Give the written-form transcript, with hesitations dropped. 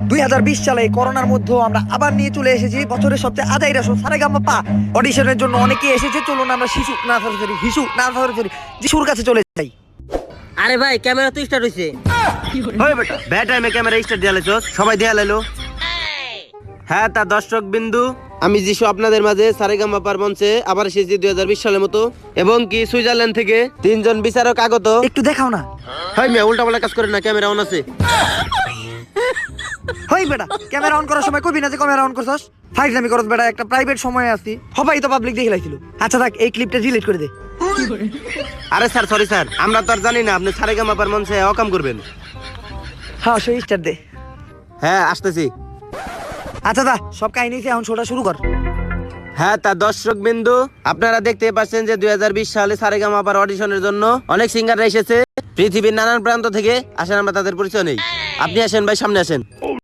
2020 সালে করোনার মধ্যে আমরা আবার নিয়ে চলে এসেছি বছরের সবচেয়ে আদায়রা শো সারেগামাপা অডিশনের জন্য অনেকেই এসেছে। চলুন আমরা যিশুর কাছে চলে যাই। আরে ভাই ক্যামেরা তো স্টার্ট হইছে। ওই বেটা ব্যাড টাইমে ক্যামেরা স্টার্ট দিয়ে লাইছস, সবাই দিয়ে লাইলো। হ্যাঁ তা দর্শক বিন্দু, আমি যিশু আপনাদের মাঝে সারেগামাপার মঞ্চে আবার এসেছি 2020 সালের মতো, এবং কি সুইজারল্যান্ড থেকে 3জন বিচারক আগত। একটু দেখাও না। হাই মিয়া উল্টা পাল্টা কাজ করেন না, ক্যামেরা অন আছে। হই বেটা ক্যামেরা অন করার সময় কবি না যে ক্যামেরা অন করছস। ফাইজলামি করছ বেটা, একটা প্রাইভেট সময়ে আছি, সবাই তো পাবলিক দেখে লাইছিল। আচ্ছা থাক, এই ক্লিপটা ডিলিট করে দে। আরে স্যার সরি স্যার, আমরা তো আর জানি না আপনি সারেগামাপার মঞ্চে অকাম করবেন। হ্যাঁ সেই স্টার্ট দে। হ্যাঁ আসতেছি। আচ্ছা দা সব কাহিনী এখন শোটা শুরু কর। হ্যাঁ তা দর্শক বিন্দু, আপনারা দেখতে পাচ্ছেন যে 2020 সালে সারেগামাপার অডিশনের জন্য অনেক সিঙ্গাররা এসেছে পৃথিবীর নানান প্রান্ত থেকে। আসেন আমরা তাদের পরিচয় নেই। আপনি আসেন ভাই, সামনে আসেন।